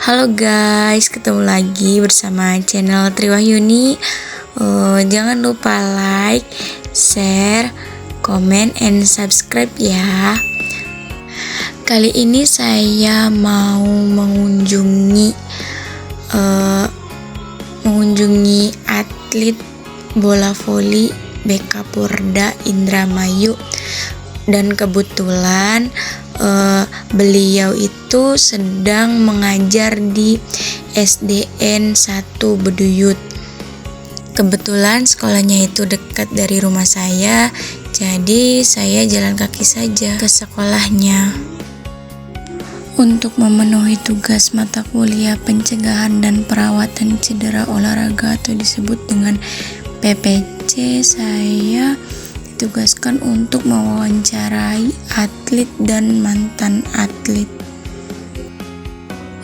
Halo guys, ketemu lagi bersama channel Triwahyuni. Jangan lupa like, share, comment, and subscribe ya. Kali ini saya mau mengunjungi atlet bola voli BK Porda Indramayu, dan kebetulan beliau itu sedang mengajar di SDN 1 Beduyut. Kebetulan sekolahnya itu dekat dari rumah saya, jadi saya jalan kaki saja ke sekolahnya. Untuk memenuhi tugas mata kuliah pencegahan dan perawatan cedera olahraga atau disebut dengan PPC, saya ditugaskan untuk mewawancarai atlet dan mantan atlet.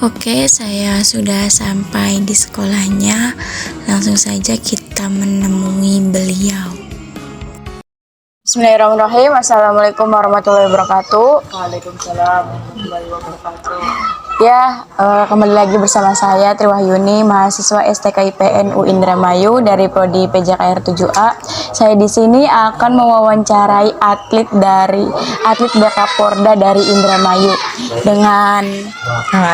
Oke, saya sudah sampai di sekolahnya. Langsung saja kita menemui beliau. Bismillahirrahmanirrahim. Assalamualaikum warahmatullahi wabarakatuh. Waalaikumsalam warahmatullahi wabarakatuh. Ya, kembali lagi bersama saya Triwahyuni, mahasiswa STK IPN Indramayu dari prodi PJKR 7A. Saya di sini akan mewawancarai atlet BK Porda dari Indramayu dengan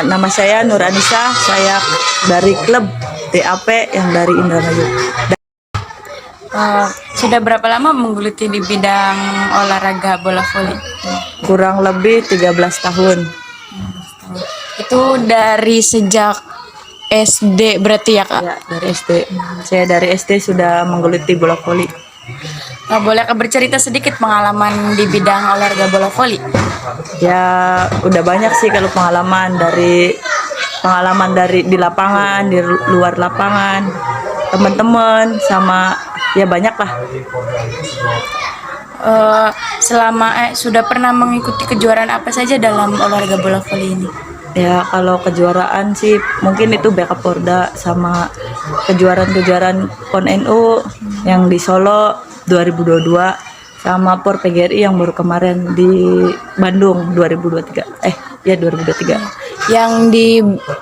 Nama saya Nur Anissa, saya dari klub TAP yang dari Indramayu. sudah berapa lama menggeluti di bidang olahraga bola voli? Kurang lebih 13 tahun. Itu dari sejak SD berarti ya, Kak? Ya, dari SD. Saya dari SD sudah menggeluti bola voli. Boleh bercerita sedikit pengalaman di bidang olahraga bola voli? Ya, udah banyak sih kalau pengalaman dari di lapangan, di luar lapangan, teman-teman sama ya banyak lah. Sudah pernah mengikuti kejuaraan apa saja dalam olahraga bola voli ini? Ya, kalau kejuaraan sih mungkin itu BK Porda sama kejuaraan PON NU yang di Solo 2022 sama POR PGRI yang baru kemarin di Bandung 2023. 2023. Yang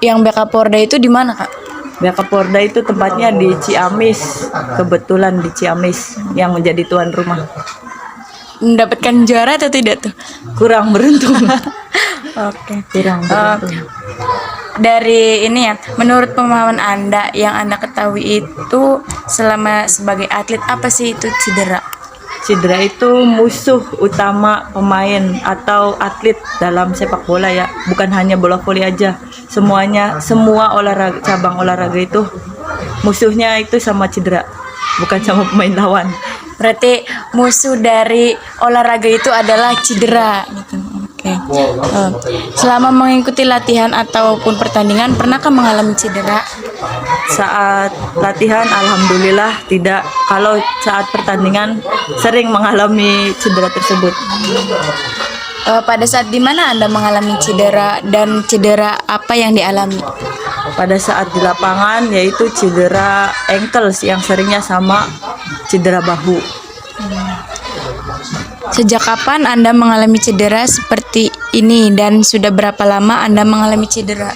BK Porda itu di mana, Kak? BK Porda itu tempatnya di Ciamis. Kebetulan di Ciamis yang menjadi tuan rumah. Mendapatkan juara atau tidak tuh? Kurang beruntung. Oke. Kurang beruntung. Dari ini ya, menurut pemahaman Anda yang Anda ketahui itu selama sebagai atlet, apa sih itu cedera? Cedera itu musuh utama pemain atau atlet dalam sepak bola ya, bukan hanya bola voli aja. Semua olahraga, cabang olahraga itu musuhnya itu sama cedera, bukan sama pemain lawan. Berarti musuh dari olahraga itu adalah cedera gitu. Oke. Selama mengikuti latihan ataupun pertandingan, pernahkah mengalami cedera? Saat latihan alhamdulillah tidak. Kalau saat pertandingan sering mengalami cedera tersebut. Pada saat di mana Anda mengalami cedera dan cedera apa yang dialami? Pada saat di lapangan yaitu cedera ankle yang seringnya sama cedera bahu. Sejak kapan Anda mengalami cedera seperti ini dan sudah berapa lama Anda mengalami cedera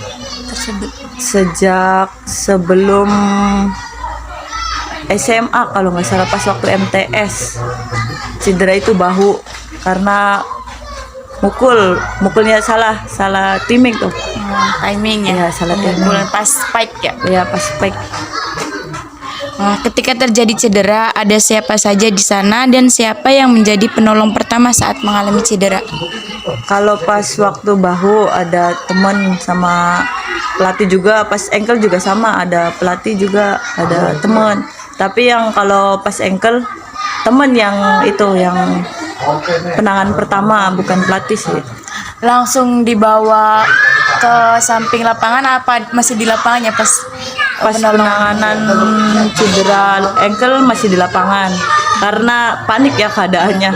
tersebut? Sejak sebelum SMA kalau nggak salah, pas waktu MTS. Cedera itu bahu karena mukulnya salah timing tuh. Timing ya? Iya, salah timing. Pas spike ya? Iya, pas spike. Ketika terjadi cedera, ada siapa saja di sana dan siapa yang menjadi penolong pertama saat mengalami cedera? Kalau pas waktu bahu ada teman sama pelatih juga, pas ankle juga sama, ada pelatih juga, ada teman. Tapi yang kalau pas ankle teman yang penanganan pertama, bukan pelatih sih. Langsung dibawa ke samping lapangan apa masih di lapangannya pas penanganan cedera ankle masih di lapangan karena panik ya keadaannya,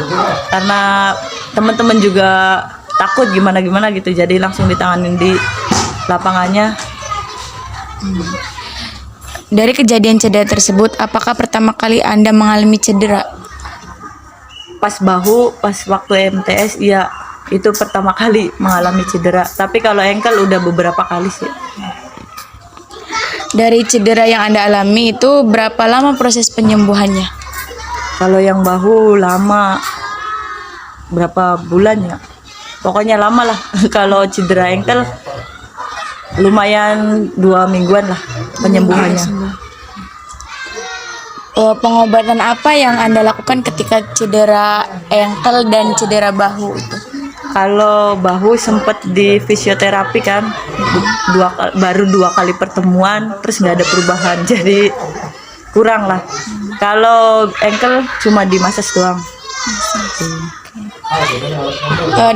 karena teman-teman juga takut gimana gitu, jadi langsung ditanganin di lapangannya. Dari kejadian cedera tersebut, apakah pertama kali Anda mengalami cedera? Pas bahu, pas waktu MTS, iya itu pertama kali mengalami cedera. Tapi kalau ankle udah beberapa kali sih. Dari cedera yang Anda alami itu berapa lama proses penyembuhannya? Kalau yang bahu lama, berapa bulan ya? Pokoknya lama lah. Kalau cedera ankle lumayan 2 mingguan lah penyembuhannya. Pengobatan apa yang Anda lakukan ketika cedera ankle dan cedera bahu itu? Kalau bahu sempat di fisioterapi kan, baru 2 kali pertemuan, terus nggak ada perubahan, jadi kurang lah. Kalau ankle cuma di massage doang.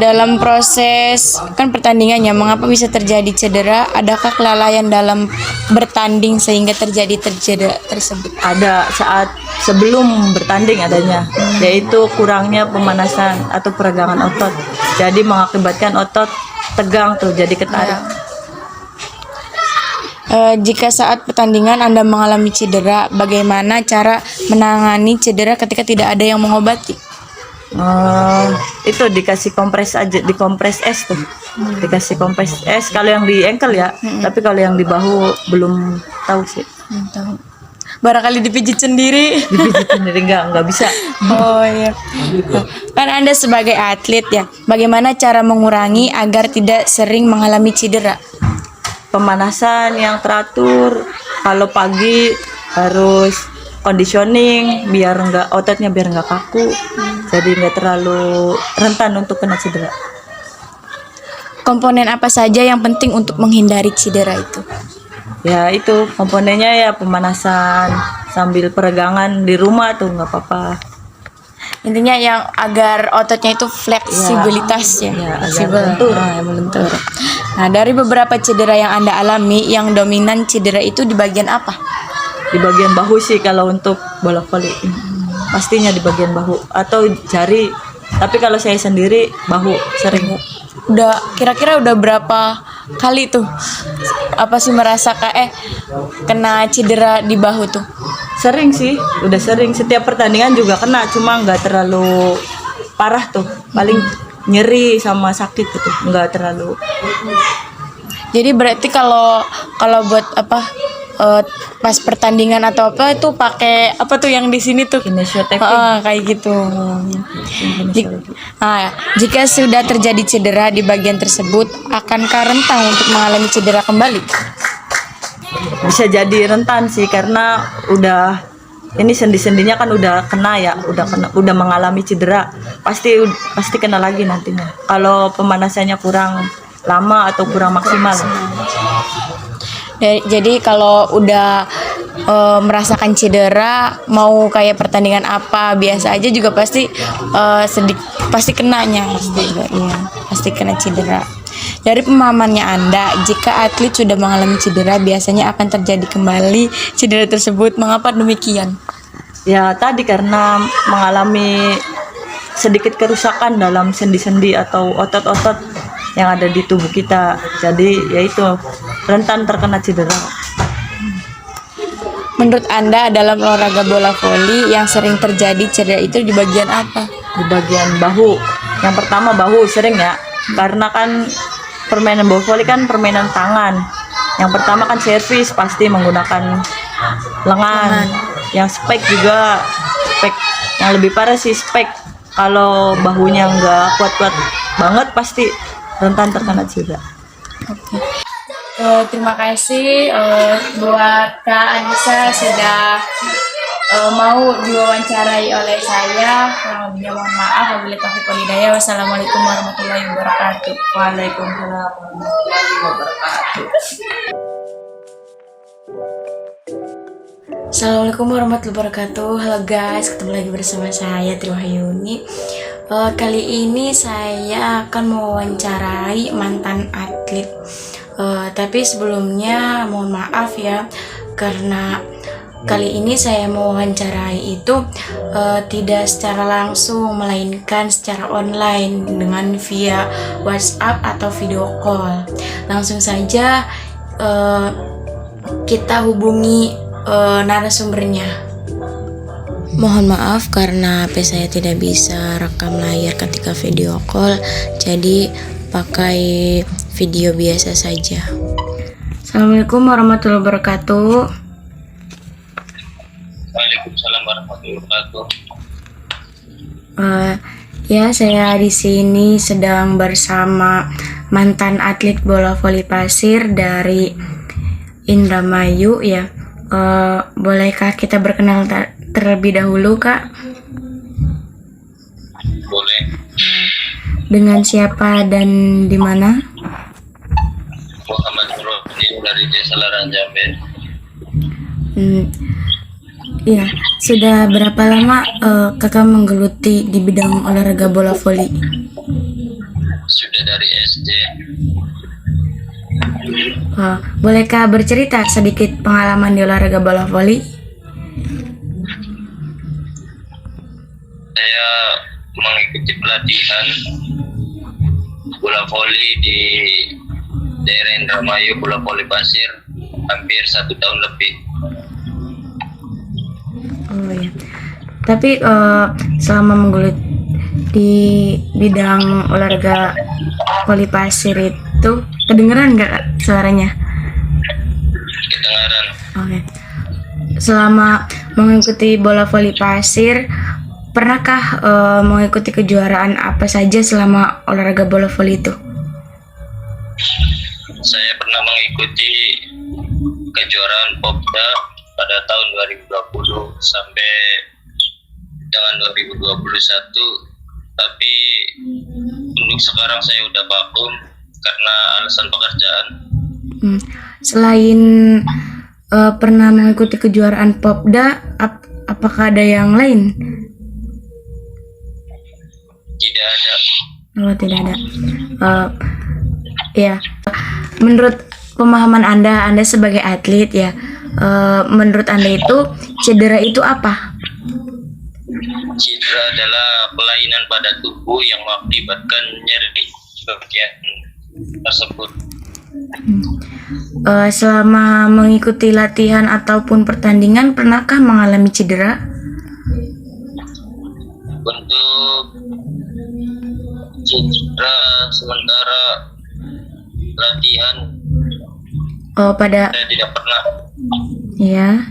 Dalam proses kan pertandingannya, mengapa bisa terjadi cedera? Adakah kelalaian dalam bertanding sehingga terjadi cedera tersebut? Ada saat sebelum bertanding adanya, yaitu kurangnya pemanasan atau peregangan otot. Jadi mengakibatkan otot tegang tuh, jadi ketarik. Jika saat pertandingan Anda mengalami cedera, bagaimana cara menangani cedera ketika tidak ada yang mengobati? Itu dikasih kompres aja, dikompres es tuh, dikasih kompres es kalau yang di ankle ya. Tapi kalau yang di bahu belum tahu sih. Tahu. Barangkali dipijit sendiri. Dipijit sendiri nggak bisa. Oh iya. Kan Anda sebagai atlet ya, bagaimana cara mengurangi agar tidak sering mengalami cedera? Pemanasan yang teratur. Kalau pagi harus conditioning biar ototnya biar nggak kaku, jadi nggak terlalu rentan untuk kena cedera. Komponen apa saja yang penting untuk menghindari cedera itu? Ya itu komponennya ya pemanasan sambil peregangan di rumah tuh nggak apa-apa. Intinya yang agar ototnya itu fleksibilitas ya, fleksibel. Yang melentur. Nah, dari beberapa cedera yang Anda alami, yang dominan cedera itu di bagian apa? Di bagian bahu sih kalau untuk bola voli. Pastinya di bagian bahu atau jari. Tapi kalau saya sendiri bahu sering. Kira-kira udah berapa kali tuh apa sih merasa kena cedera di bahu tuh? Sering sih, udah sering. Setiap pertandingan juga kena, cuma nggak terlalu parah tuh. Paling nyeri sama sakit gitu, nggak terlalu. Jadi berarti kalau buat pas pertandingan atau apa itu pakai apa tuh yang di sini tuh? Kinesiotaping. Kayak gitu. Jika sudah terjadi cedera di bagian tersebut, akankah rentan untuk mengalami cedera kembali? Bisa jadi rentan sih karena udah ini sendi-sendinya kan udah kena ya, udah mengalami cedera, pasti kena lagi nantinya. Kalau pemanasannya kurang lama atau kurang maksimal. Jadi kalau udah merasakan cedera, mau kayak pertandingan apa biasa aja juga pasti pasti kenanya, pasti kena cedera. Dari pemahamannya Anda, jika atlet sudah mengalami cedera, biasanya akan terjadi kembali cedera tersebut. Mengapa demikian? Ya tadi karena mengalami sedikit kerusakan dalam sendi-sendi atau otot-otot yang ada di tubuh kita. Jadi yaitu rentan terkena cedera. Menurut Anda dalam olahraga bola voli yang sering terjadi cedera itu di bagian apa? Di bagian bahu. Yang pertama bahu sering ya, karena kan permainan bola voli kan permainan tangan. Yang pertama kan servis pasti menggunakan lengan. Yang spek juga spek. Yang lebih parah sih spek. Kalau bahunya nggak kuat-kuat banget pasti rentan terkena cedera. Oke. Terima kasih buat Kak Anissa sudah mau diwawancarai oleh saya. Kurang lebihnya mohon maaf. Wabillahi taufiq wal hidayah. Wassalamualaikum warahmatullahi wabarakatuh. Waalaikumsalam warahmatullahi wabarakatuh. Assalamualaikum warahmatullahi wabarakatuh. Halo guys, ketemu lagi bersama saya Triwahyuni. Kali ini saya akan mewawancarai mantan atlet. Tapi sebelumnya mohon maaf ya, karena kali ini saya mewawancarai itu tidak secara langsung, melainkan secara online dengan via WhatsApp atau video call. Langsung saja kita hubungi narasumbernya. Mohon maaf karena HP saya tidak bisa rekam layar ketika video call, jadi pakai video biasa saja. Assalamualaikum warahmatullahi wabarakatuh. Waalaikumsalam warahmatullahi wabarakatuh. Ya, saya di sini sedang bersama mantan atlet bola voli pasir dari Indramayu ya. Bolehkah kita berkenal terlebih dahulu, Kak? Boleh. Dengan siapa dan di mana? Muhammad Nurdin dari Desa Larang Jambe. Ya, sudah berapa lama Kakak menggeluti di bidang olahraga bola voli? Sudah dari SD. Bolehkah bercerita sedikit pengalaman di olahraga bola voli? Saya mengikuti pelatihan bola voli di daerah Indramayu, bola voli pasir, hampir 1 tahun lebih. Oh ya. Tapi selama menggelut di bidang olahraga voli pasir itu kedengeran nggak Kak, suaranya? Kedengaran. Oke. Selama mengikuti bola voli pasir, pernahkah mengikuti kejuaraan apa saja selama olahraga bola voli itu? Saya pernah mengikuti kejuaraan Popda pada tahun 2020 sampai dengan 2021, tapi untuk sekarang saya udah vakum karena alasan pekerjaan. Selain pernah mengikuti kejuaraan Popda, apakah ada yang lain? Tidak ada. Oh, tidak ada. Ya, menurut pemahaman Anda sebagai atlet ya, menurut Anda itu cedera itu apa? Cedera adalah kelainan pada tubuh yang mengakibatkan nyeri di bagian tersebut. Selama mengikuti latihan ataupun pertandingan, pernahkah mengalami cedera? Untuk cedera sementara latihan Pada saya tidak pernah. ya.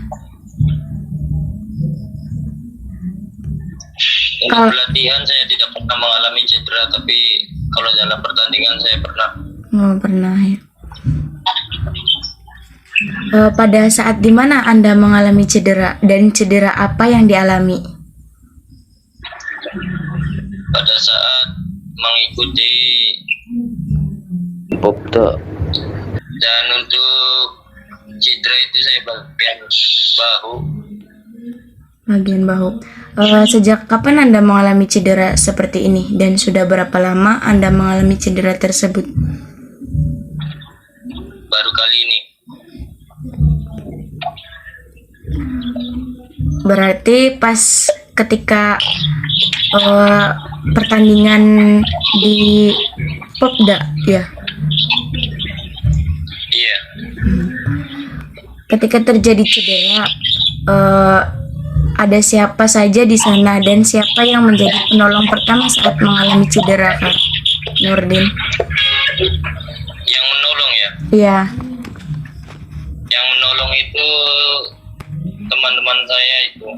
Untuk Kalau- latihan saya tidak pernah mengalami cedera, tapi kalau dalam pertandingan saya pernah. Oh, pernah ya. Pada saat dimana Anda mengalami cedera dan cedera apa yang dialami? Pada saat mengikuti Popda. dan untuk cedera itu saya bagian bahu. Bagian bahu. Sejak kapan Anda mengalami cedera seperti ini dan sudah berapa lama Anda mengalami cedera tersebut? Baru kali ini. Berarti pas ketika pertandingan di Popda ya. Iya. Ketika terjadi cedera, ada siapa saja di sana dan siapa yang menjadi penolong pertama saat mengalami cedera, Kak Nurdin? Yang menolong ya. Iya. Yang menolong itu teman-teman saya itu.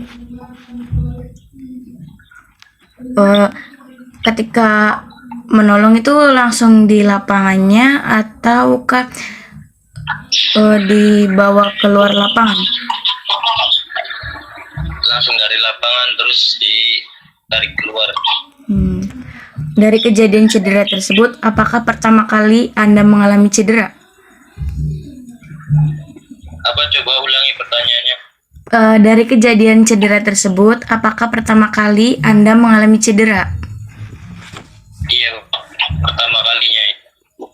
Ketika menolong itu langsung di lapangannya ataukah dibawa keluar lapangan? Langsung dari lapangan terus ditarik keluar. Dari kejadian cedera tersebut, apakah pertama kali Anda mengalami cedera? Apa, coba ulangi pertanyaannya? Dari kejadian cedera tersebut, apakah pertama kali Anda mengalami cedera? Iya, pertama kalinya itu.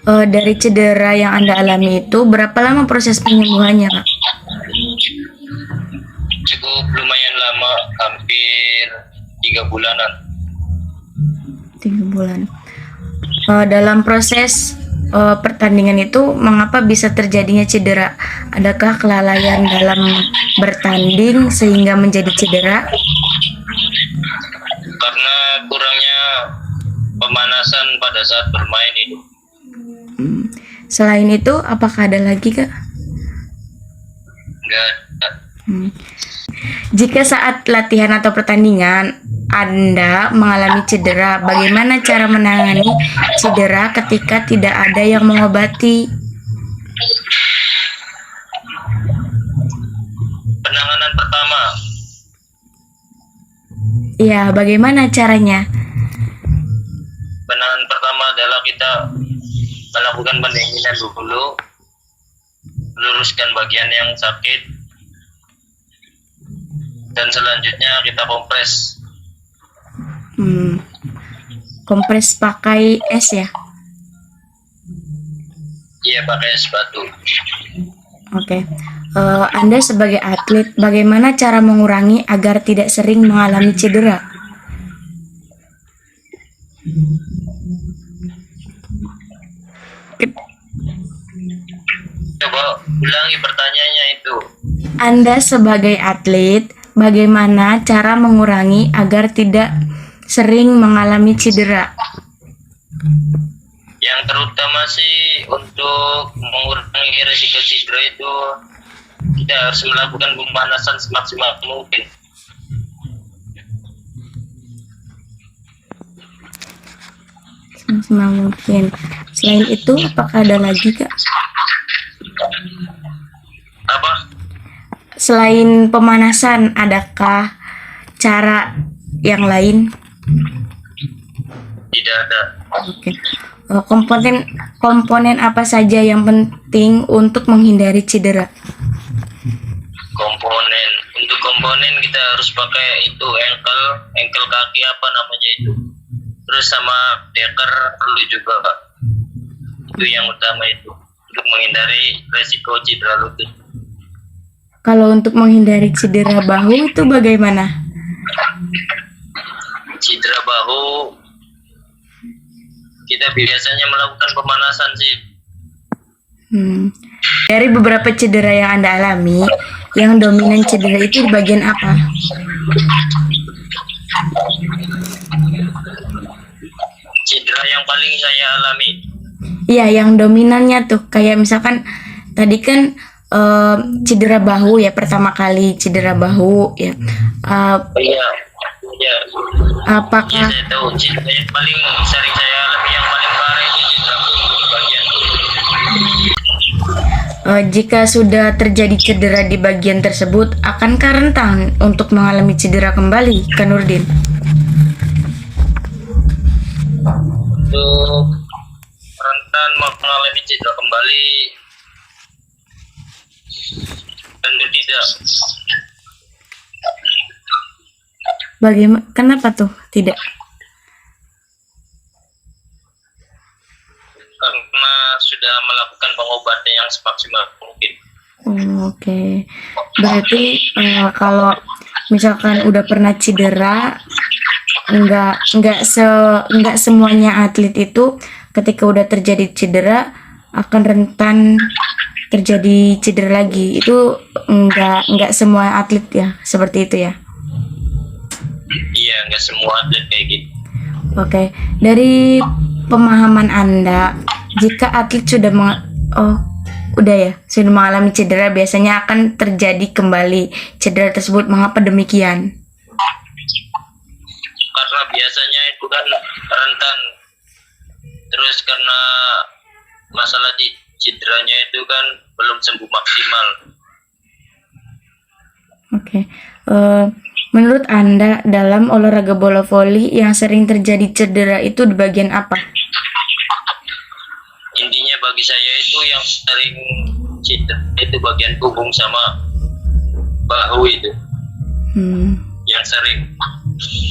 Dari cedera yang Anda alami itu, berapa lama proses penyembuhannya, Kak? Cukup lumayan lama, hampir 3 bulanan. 3 bulan. Dalam proses pertandingan itu, mengapa bisa terjadinya cedera? Adakah kelalaian dalam bertanding sehingga menjadi cedera? Karena kurangnya pemanasan pada saat bermain itu. Selain itu, apakah ada lagi, Kak? Enggak ada. Jika saat latihan atau pertandingan Anda mengalami cedera, bagaimana cara menangani cedera ketika tidak ada yang mengobati? Penanganan pertama, Ya, bagaimana caranya? penanganan pertama adalah kita melakukan pendinginan dulu, meluruskan bagian yang sakit, dan selanjutnya kita kompres. Kompres pakai es ya? Iya, pakai es batu. Oke. Anda sebagai atlet, bagaimana cara mengurangi agar tidak sering mengalami cedera? Coba ulangi pertanyaannya itu. Anda sebagai atlet, bagaimana cara mengurangi agar tidak sering mengalami cedera? Yang terutama sih untuk mengurangi resiko cedera itu kita harus melakukan pemanasan semaksimal mungkin. Semaksimal mungkin. Selain itu, apakah ada lagi, Kak? Apa? Selain pemanasan, adakah cara yang lain? Tidak ada. Oke. Komponen apa saja yang penting untuk menghindari cedera? Komponen, untuk komponen kita harus pakai itu engkel kaki apa namanya itu, terus sama deker perlu juga, itu yang utama itu untuk menghindari resiko cedera lutut. Kalau untuk menghindari cedera bahu itu bagaimana? Cedera bahu kita biasanya melakukan pemanasan sih. Dari beberapa cedera yang Anda alami, yang dominan cedera itu di bagian apa? Cedera yang paling saya alami, Iya, yang dominannya tuh kayak misalkan tadi kan cedera bahu ya, pertama kali cedera bahu ya. iya, Apakah saya tahu cedera yang paling sering saya alami yang paling parah itu cedera bahu bagian. jika sudah terjadi cedera di bagian tersebut, akankah rentan untuk mengalami cedera kembali, Kak Nurdin? Untuk rentan mengalami cedera kembali, tentu tidak. Bagaimana? Kenapa tuh tidak? Karena sudah melakukan pengobatan yang semaksimal mungkin. Oke. Berarti kalau misalkan udah pernah cedera, nggak semuanya atlet itu ketika udah terjadi cedera akan rentan terjadi cedera lagi. Itu nggak semua atlet ya seperti itu ya. Iya, nggak semua atlet kayak gitu. Oke, dari pemahaman Anda, jika atlet sudah sudah mengalami cedera, biasanya akan terjadi kembali cedera tersebut. Mengapa demikian? Karena biasanya itu kan rentan, terus karena masalah cederanya itu kan belum sembuh maksimal. Oke. Menurut Anda, dalam olahraga bola voli yang sering terjadi cedera itu di bagian apa? Intinya bagi saya itu yang sering cedera itu bagian punggung sama bahu itu. Yang sering.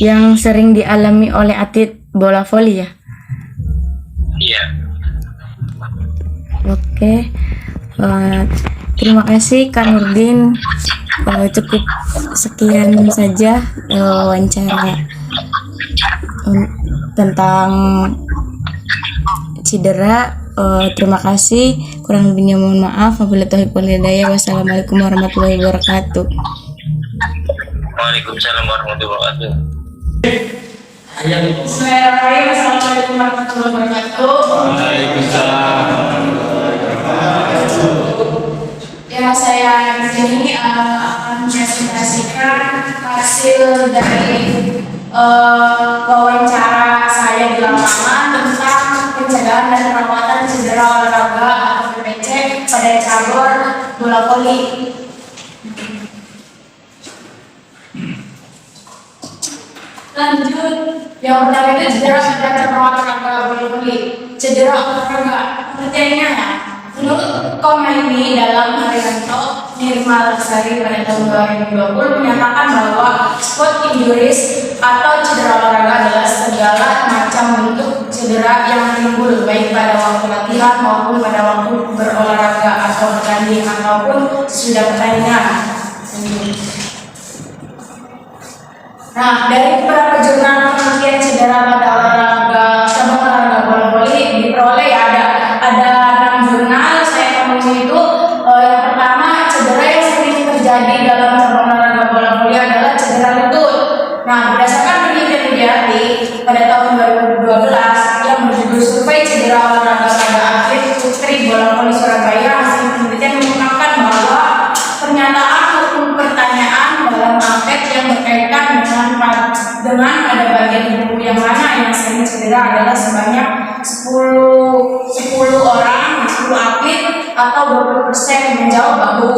Yang sering dialami oleh atlet bola voli ya? Iya. Oke. Terima kasih Kak Nurdin. Cukup sekian saja wawancara tentang cedera. Terima kasih. Kurang lebihnya mohon maaf. Wabillahi taufiq wal hidayah. Wassalamualaikum warahmatullahi wabarakatuh. Waalaikumsalam warahmatullahi wabarakatuh. Assalamualaikum warahmatullahi wabarakatuh. Waalaikumsalam. perawatan cedera olahraga atau PPC pada cabur bola voli. Lanjut, yang pertama itu cedera pada olahraga bola voli. Cedera olahraga, pengertiannya ya. Menurut Komaini dalam Haryanto Nirmala Sari pada tahun 2020 menyatakan bahwa sport injuries atau cedera olahraga adalah segala macam bentuk cedera yang timbul baik pada waktu latihan maupun pada waktu berolahraga atau bertanding ataupun sesudah pertandingan. Nah, dari beberapa jurnal penelitian cedera pada cabang olahraga bola voli diperoleh ada 6 jurnal. Saya temuin itu yang pertama, cedera yang sering terjadi dalam cabang olahraga bola voli adalah cedera lutut. Nah, berdasarkan penelitian Widyati pada tahun 2012 yang berjudul Survei Cedera Olahraga pada Atlet Putri Bola Voli Surabaya, hasil penelitian mengungkapkan bahwa pernyataan maupun pertanyaan dalam angket yang berkaitan dengan pada bagian tubuh yang mana yang sering cedera adalah sebanyak 10 orang, 10 atlet atau 20% menjawab bahu.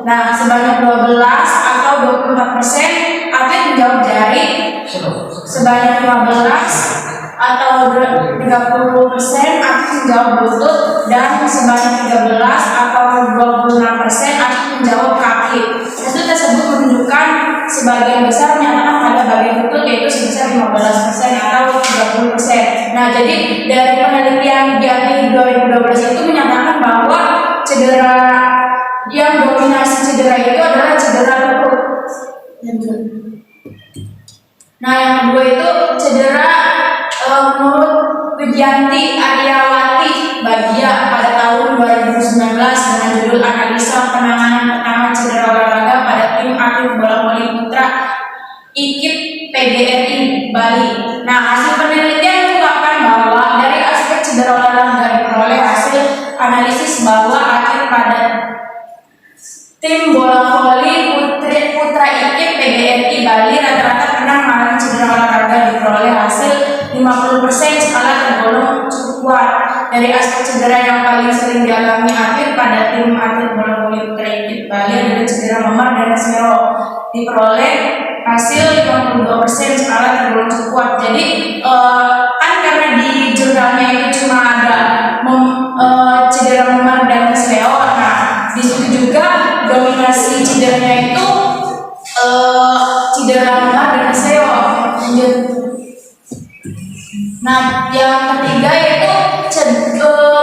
Nah, sebanyak 12 atau 24% atlet menjawab jari, sebanyak 15 atau 30% atlet menjawab lutut, dan sebanyak 13 atau 26% atlet menjawab kaki. Hasil tersebut menunjukkan sebagian besar menyatakan pada bagian lutut, yaitu sebesar 15% atau 30%. Nah, jadi dari penelitian Widyati 2012 itu menyatakan bahwa cedera yang dominasi cedera itu adalah cedera lutut. Nah, yang kedua itu cedera menurut Widianti Aryawati Bagia pada tahun 2019 dengan judul Analisa Penanganan Cedera Olahraga pada Tim Atlet Bola Voli Putra IKIP PGRI Bali. Nah, hasil penelitian mengungkapkan bahwa dari aspek cedera olahraga diperoleh hasil analisis bahwa atlet pada tim bola voli Putra IKIP PGRI Bali rata-rata pernah mengalami cedera olahraga. Diperoleh hasil 50% skala tergolong cukup kuat. Dari aspek cedera yang paling sering dialami atlet pada tim atlet bola voli Putra IKIP Bali adalah cedera memar dan semero. Diperoleh hasil 52% skala tergolong cukup kuat. Jadi kan karena di jurnalnya itu cuma ada cedera memar dan kesleo. Nah, di situ juga dominasi cederanya itu cedera memar dan kesleo. Nah, yang ketiga yaitu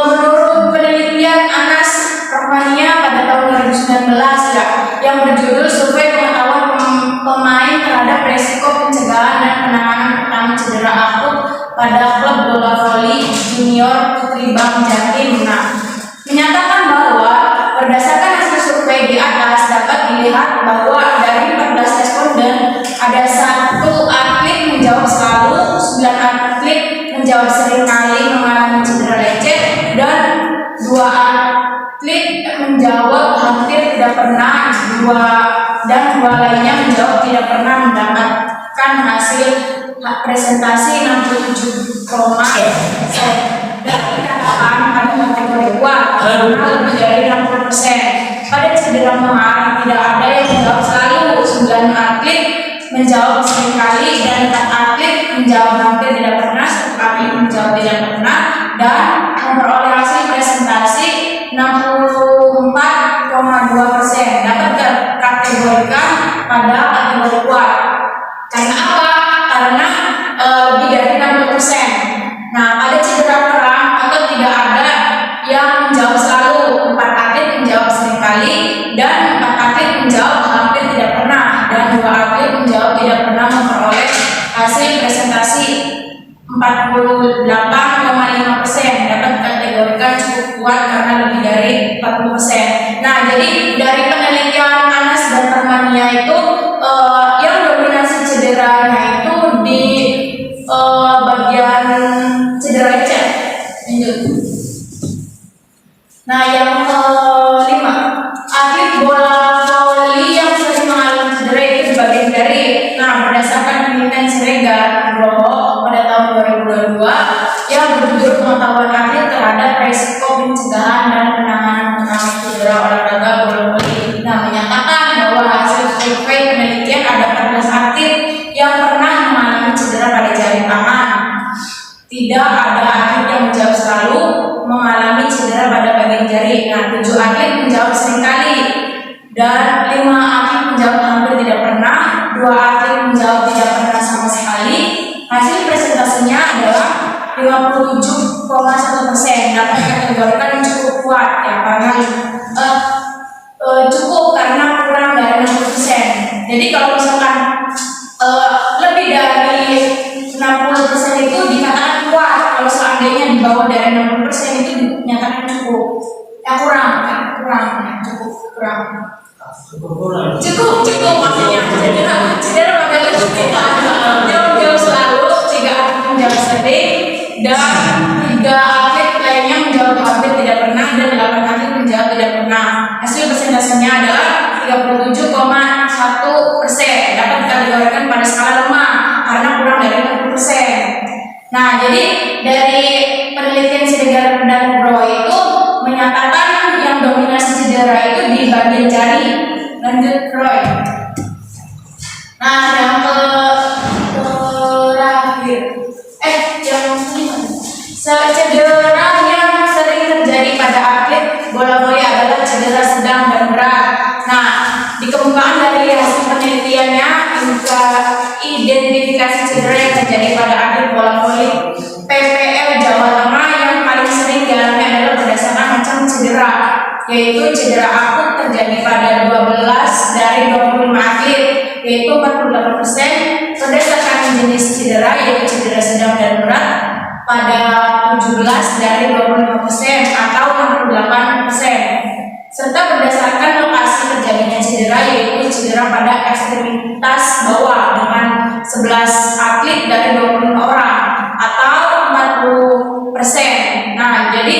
menurut penelitian Anas Rahmania pada tahun 2019 ya, yang berjudul Survei Pengetahuan Pemain Terhadap Resiko Pencegahan dan Penanganan Pertama Cedera Akut pada Klub Bola Voli Junior Putri Bank Jatim. Nah, menyatakan bahwa berdasarkan hasil survei di atas dapat dilihat bahwa dari 14 responden ada 1 atlet menjawab selalu, 9 atlet menjawab sering kali mengalami cedera lecet, dan 2 atlet menjawab hampir tidak pernah, dan 2 lainnya menjawab tidak pernah mendapatkan hasil presentasi 67,1% dan dikatakan pada kategori kuat lebih dari 60%. Pada cedera memar tidak ada yang menjawab selalu, 9 atlet menjawab sering kali dan 4 atlet menjawab hampir tidak pernah, 1 atlet menjawab tidak pernah, dan memperoleh hasil presentasi 64,2%. Dapat dikategorikan pada kategori kuat. Karena apa? Karena lebih dari 60%. Nah, pada cedera kerang atau tidak ada yang menjawab selalu, 4 atlet menjawab sering kali dan 4 atlet menjawab hampir tidak pernah, dan 2 atlet menjawab tidak pernah memperoleh hasil presentasi 48,5%. Dapat dikategorikan cukup kuat karena lebih dari 40%. Nah, jadi dari penelitian Anas dan Rahmania itu yang dominasi cederanya itu di bagian cedera lecet. Nah, yang kelima, atlet bola voli yang sering mengalami cedera itu dibagi dari. Nah, berdasarkan penelitian Siregar Nugroho pada tahun 2022 yang berjudul Pengetahuan Atlet Terhadap terhadap risiko pencegahan dan penanganan cedera olahraga bola voli. Nah, menyatakan bahwa hasil survei penelitian ada 14 atlet yang pernah mengalami cedera pada jari tangan. Tidak ada atlet yang menjawab selalu mengalami cedera pada bagian jari. Nah, 7 atlet menjawab seringkali dan 5 atlet menjawab hampir tidak pernah, 2 atlet menjawab tidak pernah sama sekali. Hasil presentasinya adalah 57,1%. Dapat dikategorikan cukup kuat ya, karena cukup karena kurang dari 60%. Jadi kalau misalkan lebih dari 60% itu dikatakan kuat. Kalau seandainya di bawah dari 60% itu dinyatakan cukup. Ya kurang, cukup maksudnya. Cedera pada jauh selalu 3 atlet menjawab sering dan 3 atlet lainnya menjawab hampir tidak pernah dan 8 atlet menjawab tidak pernah. Hasil presentasinya adalah 37,1%. Dapat dikategorikan pada skala lemah karena kurang dari 60%. Nah, jadi dari penelitian Siregar dan Nugroho itu menyatakan yang dominasi cedera itu di bagian jari. Lanjut, Roy. Nah, yang terakhir, cedera yang sering terjadi pada atlet bola voli adalah cedera sedang dan berat. Nah, dikemukakan dari hasil penelitiannya, identifikasi cedera yang terjadi pada atlet bola voli PPL Jawa Tengah yang paling sering dialami adalah berdasarkan macam cedera, yaitu cedera akut terjadi pada 12 dari 25 atlet, yaitu 48%. Berdasarkan jenis cedera, yaitu cedera sedang dan berat pada 17 dari 25% atau 68%. Serta berdasarkan lokasi terjadinya cedera, yaitu cedera pada ekstremitas bawah dengan 11 atlet dari 25 orang atau 40%. Nah, jadi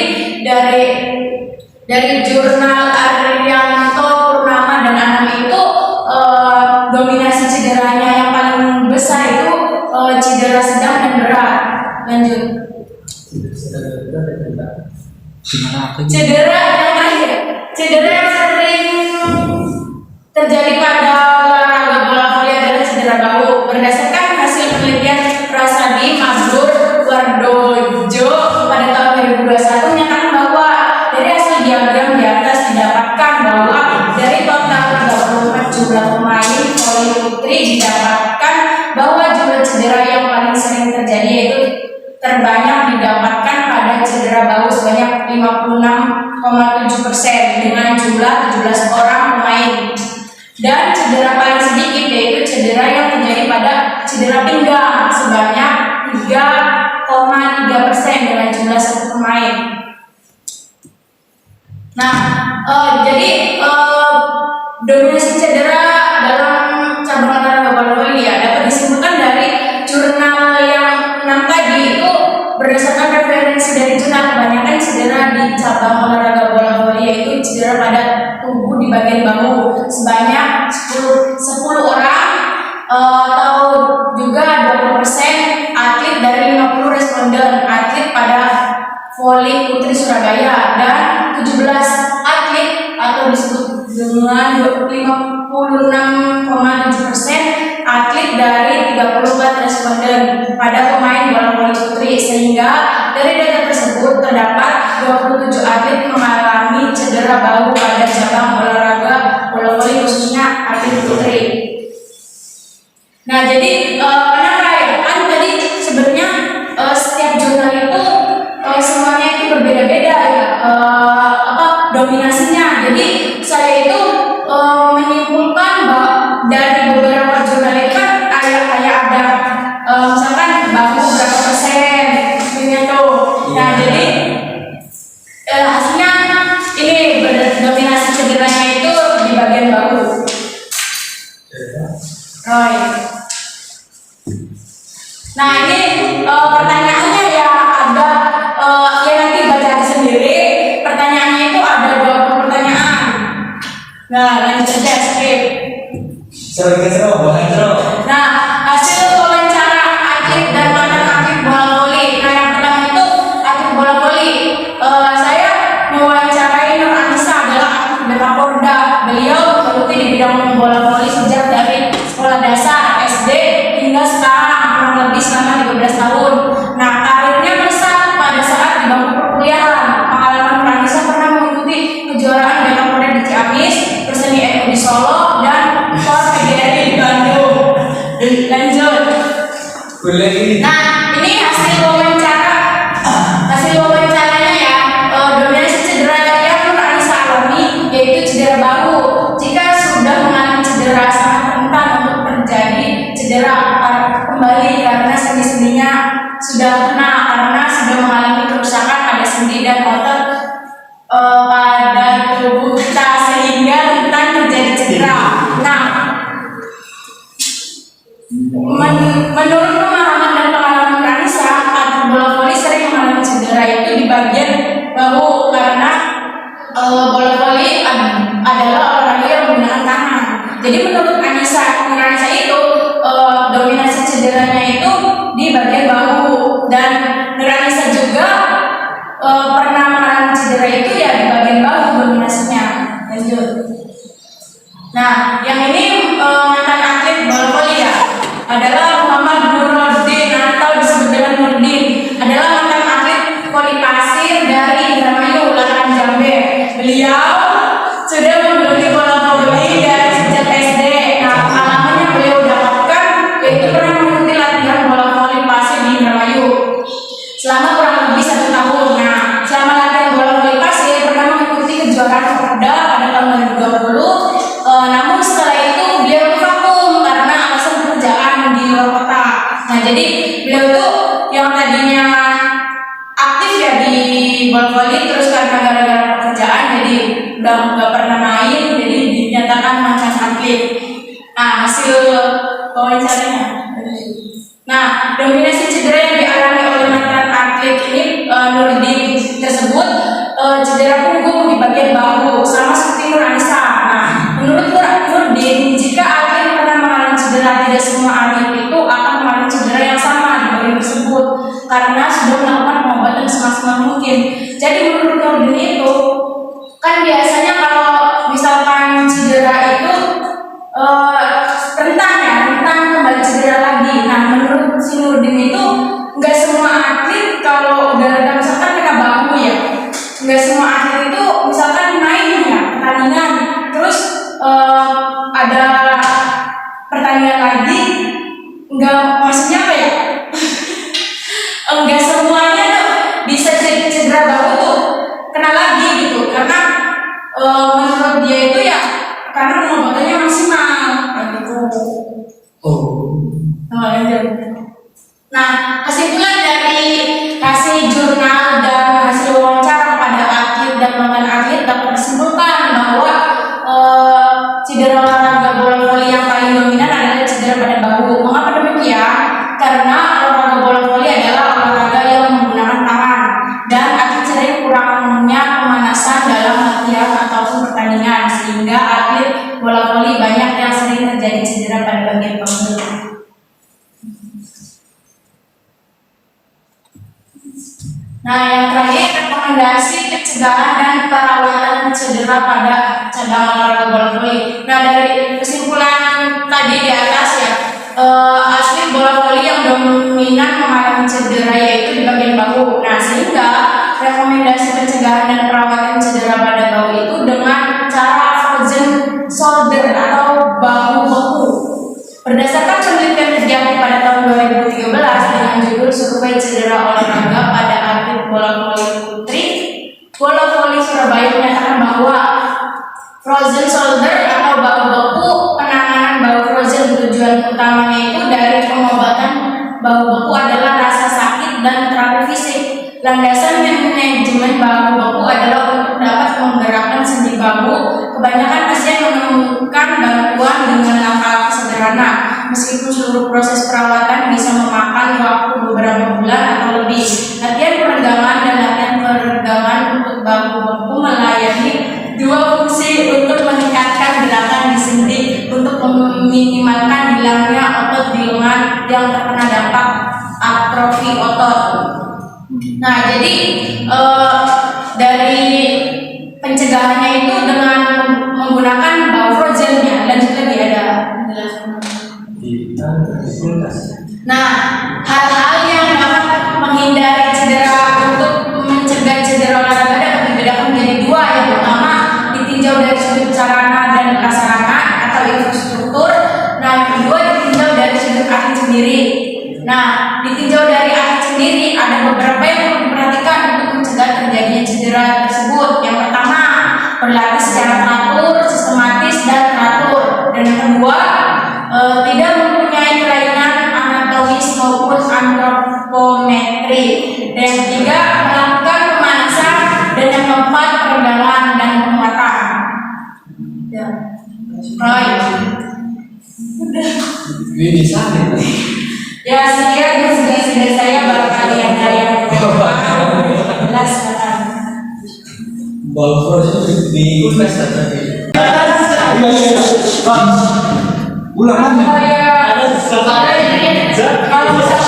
dari jurnal Arianto Purnama dan Anam itu dominasi cederanya yang paling besar itu cedera sedang dan berat. Lanjut. Cedera yang terakhir, cedera yang sering terjadi pada olahraga bola voli adalah cedera bahu. Berdasarkan hasil penelitian Prasadi Mabrur Wardojo pada tahun 2021 menyatakan bahwa dari hasil diagram di atas didapatkan bahwa dari total 34 jumlah pemain voli putri didapatkan bahwa jumlah cedera yang paling sering terjadi yaitu terbanyak didapatkan pada cedera bahu sebanyak 56,7% dengan jumlah 17 orang pemain. Dan cedera paling sedikit yaitu cedera yang terjadi pada cedera pinggang sebanyak 3,3% dengan jumlah 1 pemain. Nah, jadi dominasi cedera dalam cabang olahraga bola voli ya dapat disimpulkan dari jurnal yang 6 tadi itu berdasarkan referensi dari jurnal. Kebanyakan cedera di cabang olahraga bola voli yaitu cedera pada tubuh di bagian bahu sebanyak 10 orang atau juga 20% atlet dari 50 responden atlet pada voli putri Surabaya dan 17 atlet atau disebut dengan 56,7% atlet dari 34 responden pada pemain bola voli putri, sehingga dari data tersebut terdapat 27 atlet mengalami cedera bahu pada cabang olahraga bola voli khususnya atlet putri. Nah, jadi kenapa ya? Kan tadi sebenarnya setiap jurnal itu semuanya itu berbeda-beda ya dominasinya. Jadi saya itu menyimpulkan bahwa dari beberapa jurnal itu kan kayak ada misalkan bahu berapa persen ini tuh. Nah, jadi hasilnya ini dominasi cederanya itu di bagian bahu. Nah, ini pertanyaannya ya ada ya nanti baca sendiri. Pertanyaannya itu ada 20 pertanyaan. Nah, lanjut saja skip. Nah, hasil wawancara atlet dan mantan atlet bola voli. Nah, yang pertama itu atlet bola voli. Nah, ini hasil wawancara. Hasil wawancaranya ya, dominasi cedera yang Nur Anissa alami yaitu cedera bahu. Jika sudah mengalami cedera, sangat rentan untuk terjadi cedera kembali karena sendi-sendinya sudah kena, karena sudah mengalami kerusakan pada sendi dan otot pada tubuh kita, sehingga rentan terjadi cedera. Nah, menurut pemahaman dan pengalaman Ranisa, atlet bola voli sering mengalami cedera itu di bagian bahu karena bola voli adalah olahraga yang menggunakan tangan. Jadi menurut Ranisa itu dominasi cederanya itu di bagian bahu, dan Ranisa juga pernah mengalami cedera itu ya di bagian bahu dominasinya. Lanjut. Nah, yang ini mantan atlet bola voli ya, adalah Muhammad Nurdin atau disebut dengan Nurdin, adalah mantan atlet voli pasir dari Indramayu, Larangan Jambe. Beliau sudah menggeluti bola voli dari sejak SD. Nah, pengalaman yang beliau dapatkan yaitu pernah mengikuti latihan bola voli pasir di Indramayu selama kurang lebih 1 tahun. Nah, selama latihan bola voli pasir pernah mengikuti kejuaraan Perda pada tahun 2020. Namun setelah itu beliau vakum karena alasan pekerjaan di luar kota. Nah, jadi beliau tuh yang tadinya aktif ya di bola voli, terus karena gara-gara pekerjaan jadi udah nggak pernah main, jadi dinyatakan mantan atlet. Nah, hasil wawancaranya. Nah, dominasi cedera yang dialami oleh mantan atlet ini Nurdin tersebut cedera punggung di bagian bahu, sama seperti Nur Anissa. Nah, menurut Nurdin, jika atlet pernah mengalami cedera, tidak semua atlet itu akan mengalami cedera yang sama di bagian tersebut karena sudah melakukan pengobatan semaksimal mungkin. Jadi menurut Nurdin itu kan biasanya kalau misalkan cedera itu rentan kembali cedera lagi. Nah, menurut si Nurdin itu nggak semua atlet kalau udah reda misalkan kena bahu ya, nggak semua atlet itu misalkan main ya pertandingan, terus ada pertandingan lagi, nggak, maksudnya apa ya? Enggak semuanya tuh bisa cedera bahu tuh kena lagi gitu, karena menurut dia itu ya karena pengobatannya maksimal gitu. Nah, kesimpulan dari hasil jurnal dan hasil wawancara kepada atlet dan mantan atlet dapat disimpulkan bahwa cedera olahraga bola voli yang paling dominan adalah cedera pada bahu. Mengapa demikian? Karena olahraga bola voli adalah olahraga yang menggunakan tangan dan atlet sering kurangnya pemanasan dalam latihan ataupun pertandingan, sehingga atlet bola voli banyak yang sering terjadi cedera pada bagian bahu. Nah, yang terakhir, rekomendasi pencegahan dan perawatan cedera pada cabang olahraga bola voli. Nah, dari kesimpulan tadi di atas ya, atlet bola voli yang dominan mengalami cedera yaitu di bagian bahu. Nah, sehingga rekomendasi pencegahan dan perawatan cedera pada bahu itu dengan cara frozen shoulder atau bahu beku. Berdasarkan penelitian terjadi pada tahun 2013 dengan judul Survei Cedera Olahraga pada Atlet Bola Voli Putri, Bola Voli Surabaya menyatakan bahwa frozen shoulder atau bahu beku, penanganan bahu frozen tujuan utamanya itu dari pengobatan bahu beku adalah rasa sakit dan terapi fisik. Landasan manajemen bahu beku adalah untuk dapat menggerakkan sendi bahu. Kebanyakan pasien menemukan bantuan dengan langkah sederhana, meskipun seluruh proses perawatan bisa memakan waktu beberapa bulan atau lebih. Latihan peregangan dan latihan peregangan untuk bahu beku melayani dua fungsi: untuk meningkatkan gerakan di sendi, untuk meminimalkan hilangnya otot di lengan yang terkena dampak atrofi otot. Nah, jadi dari pencegahannya itu dengan menggunakan bahu frozen ya, dan juga ada penjelasan. Nah, hal-hal yang dapat menghindari cedera untuk mencegah cedera olahraga dapat dibedakan menjadi dua. Yang pertama, ditinjau dari sudut sarana dan prasarana atau infrastruktur. Nah, yang kedua ditinjau dari sudut atlet sendiri. Nah, Ya siap sudah saya barangkali ada yang jelas kan. Ulang Kalau